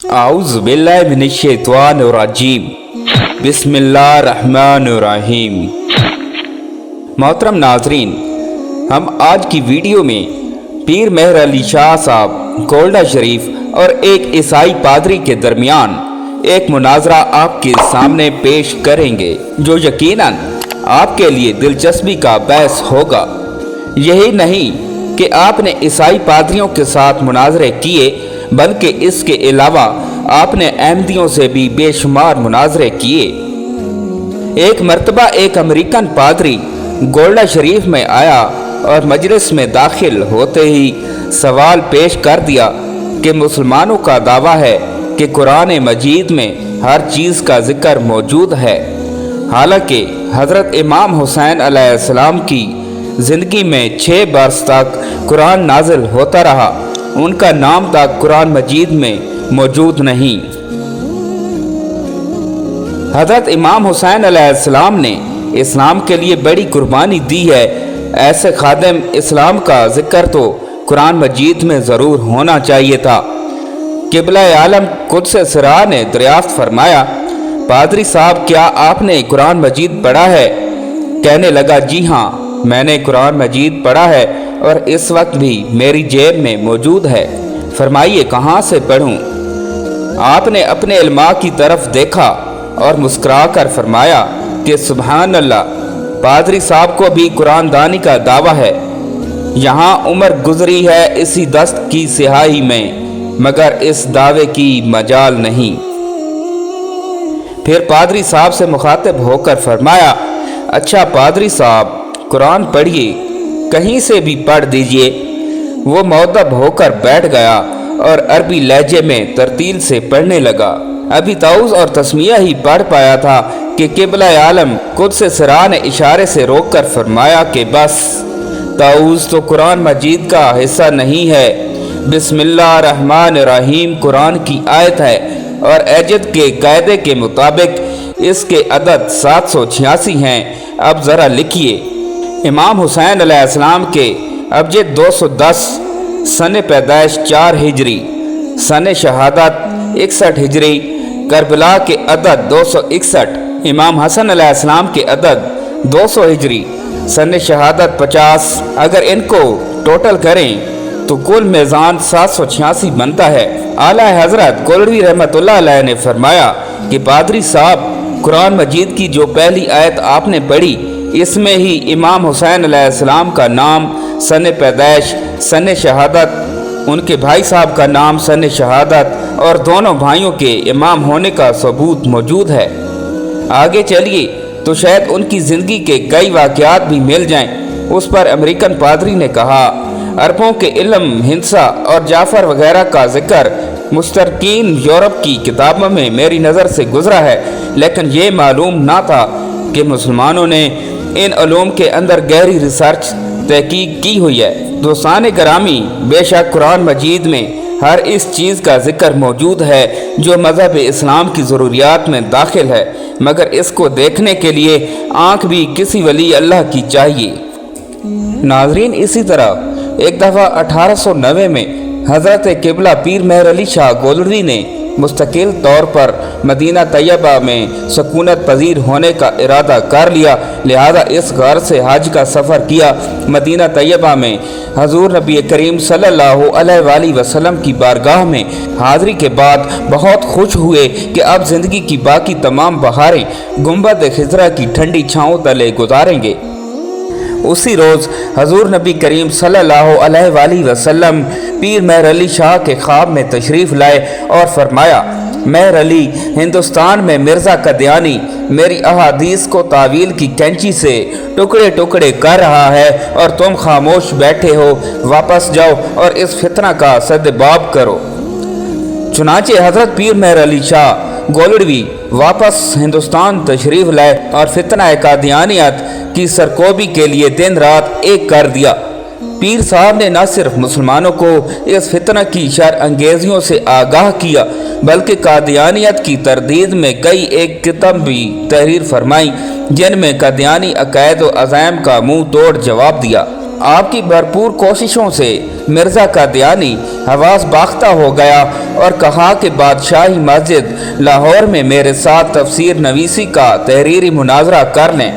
आऊज़ु बिल्लाहि मिनश्शैतानिर्रजीम बिस्मिल्लाहिर्रहमानिर्रहीम। मोहतरम नाजरीन, हम आज की वीडियो में पीर मेहर अली शाह साहब गोल्डा शरीफ और एक ईसाई पादरी के दरमियान एक मुनाजरा आपके सामने पेश करेंगे जो यकीनन आपके लिए दिलचस्पी का बहस होगा। यही नहीं कि आपने ईसाई पादरियों के साथ मुनाजरे किए बल्कि इसके अलावा आपने अहमदियों से भी बेशुमार मुनाजरे किए। एक मर्तबा एक अमेरिकन पादरी गोल्डा शरीफ में आया और मजलिस में दाखिल होते ही सवाल पेश कर दिया कि मुसलमानों का दावा है कि कुरान मजीद में हर चीज़ का जिक्र मौजूद है, हालांकि हज़रत इमाम हुसैन अलैहिस्सलाम की ज़िंदगी में 6 बरस तक कुरान नाजिल होता रहा, उनका नाम तक कुरान मजीद में मौजूद नहीं। हज़रत इमाम हुसैन अलैहिस्सलाम ने इस्लाम के लिए बड़ी कुर्बानी दी है, ऐसे खादिम इस्लाम का जिक्र तो कुरान मजीद में ज़रूर होना चाहिए था। क़िबला आलम कुद्स सिरा ने दरियाफ्त फरमाया, पादरी साहब क्या आपने कुरान मजीद पढ़ा है? कहने लगा, जी हाँ, मैंने कुरान मजीद पढ़ा है और इस वक्त भी मेरी जेब में मौजूद है। फरमाइए कहाँ से पढ़ूं? आपने अपने इल्मा की तरफ देखा और मुस्कुरा कर फरमाया कि सुभान अल्लाह, पादरी साहब को भी कुरान दानी का दावा है। यहाँ उम्र गुजरी है इसी दस्त की सिहाई में, मगर इस दावे की मजाल नहीं। फिर पादरी साहब से मुखातिब होकर फरमाया, अच्छा पादरी साहब, कुरान पढ़िए, कहीं से भी पढ़ दीजिए। वो मौदब होकर बैठ गया और अरबी लहजे में तरतील से पढ़ने लगा। अभी ताउज़ और तस्मिया ही पढ़ पाया था कि क़िबला आलम कुद्स सिरा ने इशारे से रोककर फरमाया कि बस, ताउज़ तो कुरान मजीद का हिस्सा नहीं है। बिस्मिल्लाहिर्रहमानिर्रहीम कुरान की आयत है और एजद के कायदे के मुताबिक इसके अदद 786 हैं। अब ज़रा लिखिए। इमाम हुसैन अलैहिस्सलाम के अबजद 210, सन पैदाइश 4 हिजरी, सन शहादत 61 हिजरी, करबला के अदद 261, इमाम हसन अलैहिस्सलाम के अदद 200 हिजरी, सन शहादत 50। अगर इनको टोटल करें तो कुल मेज़ान 786 बनता है। आला हज़रत गोल्डवी रहमतुल्लाह अलैह ने फरमाया कि पादरी साहब, कुरान मजीद की जो पहली आयत आपने पढ़ी, इसमें ही इमाम हुसैन अलैहिस्सलाम का नाम, सन पैदाइश, सन शहादत, उनके भाई साहब का नाम, सन शहादत और दोनों भाइयों के इमाम होने का सबूत मौजूद है। आगे चलिए तो शायद उनकी ज़िंदगी के कई वाक़यात भी मिल जाएं। उस पर अमेरिकन पादरी ने कहा, अरबों के इल्म, हिंसा और जाफ़र वगैरह का जिक्र मुस्तरकीन यूरोप की किताबों में मेरी नज़र से गुजरा है, लेकिन ये मालूम ना था कि मुसलमानों ने इन उलूम के अंदर गहरी रिसर्च तहकीक की हुई है। दोस्तान ग्रामी, बेशक कुरान मजीद में हर इस चीज़ का जिक्र मौजूद है जो मज़हब इस्लाम की ज़रूरियात में दाखिल है, मगर इसको देखने के लिए आँख भी किसी वली अल्लाह की चाहिए। नाजरीन, इसी तरह एक दफ़ा 1890 में हज़रत क़िबला पीर मेहर अली शाह गोल्डवी ने मुस्तकिल तौर पर मदीना तैयबा में सकूनत पजीर होने का इरादा कर लिया, लिहाजा इस घर से हज का सफ़र किया। मदीना तैयबा में हजूर नबी करीम सल्लल्लाहु अलैहि वसल्लम की बारगाह में हाज़री के बाद बहुत खुश हुए कि अब ज़िंदगी की बाकी तमाम बहारें गुंबद खिज़रा की ठंडी छाँव तले गुजारेंगे। उसी रोज़ हजूर नबी करीम सल्लल्लाहु अलैहि वसल्लम पीर मेहर अली शाह के ख्वाब में तशरीफ़ लाए और फरमाया, मेहर अली, हिंदुस्तान में मिर्ज़ा कदियानी मेरी अहादीस को तावील की कैंची से टुकड़े टुकड़े कर रहा है और तुम खामोश बैठे हो। वापस जाओ और इस फितना का सद्बाब करो। चुनांचे हज़रत पीर मेहर अली शाह गोल्डवी वापस हिंदुस्तान तशरीफ़ लाए और फितना कादियानियत की सरकोबी के लिए दिन रात एक कर दिया। पीर साहब ने न सिर्फ मुसलमानों को इस फितना की शर अंगेजियों से आगाह किया, बल्कि कादियानियत की तरदीद में कई एक किताब भी तहरीर फरमाई, जिनमें कादियानी अकायद व अज़ाइम का मुंह तोड़ जवाब दिया। आपकी भरपूर कोशिशों से मिर्ज़ा कादियानी हवास बाख्ता हो गया और कहा कि बादशाही मस्जिद लाहौर में मेरे साथ तफसीर नवीसी का तहरीरी मुनाजरा कर लें।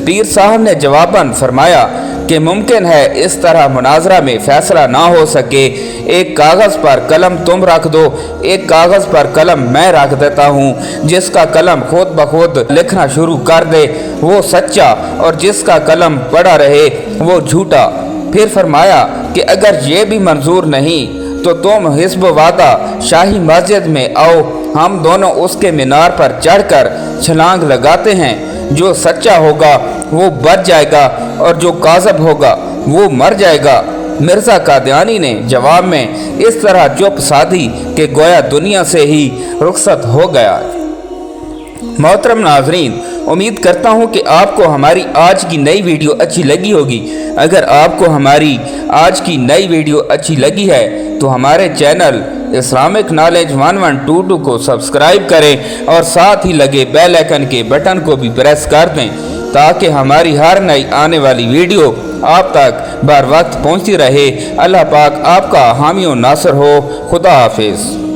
पीर साहब ने जवाबन फरमाया कि मुमकिन है इस तरह मुनाजरा में फ़ैसला ना हो सके, एक कागज़ पर कलम तुम रख दो, एक कागज़ पर कलम मैं रख देता हूँ। जिसका कलम खुद ब खुद लिखना शुरू कर दे वो सच्चा और जिसका कलम पड़ा रहे वो झूठा। फिर फरमाया कि अगर ये भी मंजूर नहीं तो तुम हिस्ब वादा शाही मस्जिद में आओ, हम दोनों उसके मीनार पर चढ़कर छलांग लगाते हैं। जो सच्चा होगा वो बच जाएगा और जो काज़ब होगा वो मर जाएगा। मिर्ज़ा कादियानी ने जवाब में इस तरह चुप साधी कि गोया दुनिया से ही रुखसत हो गया। मोहतरम नाजरीन, उम्मीद करता हूँ कि आपको हमारी आज की नई वीडियो अच्छी लगी होगी। अगर आपको हमारी आज की नई वीडियो अच्छी लगी है तो हमारे चैनल इस्लामिक नॉलेज 1122 को सब्सक्राइब करें और साथ ही लगे बेल आइकन के बटन को भी प्रेस कर दें ताकि हमारी हर नई आने वाली वीडियो आप तक बर वक्त पहुँचती रहे। अल्लाह पाक आपका हामी और नासर हो। खुदा हाफिज़।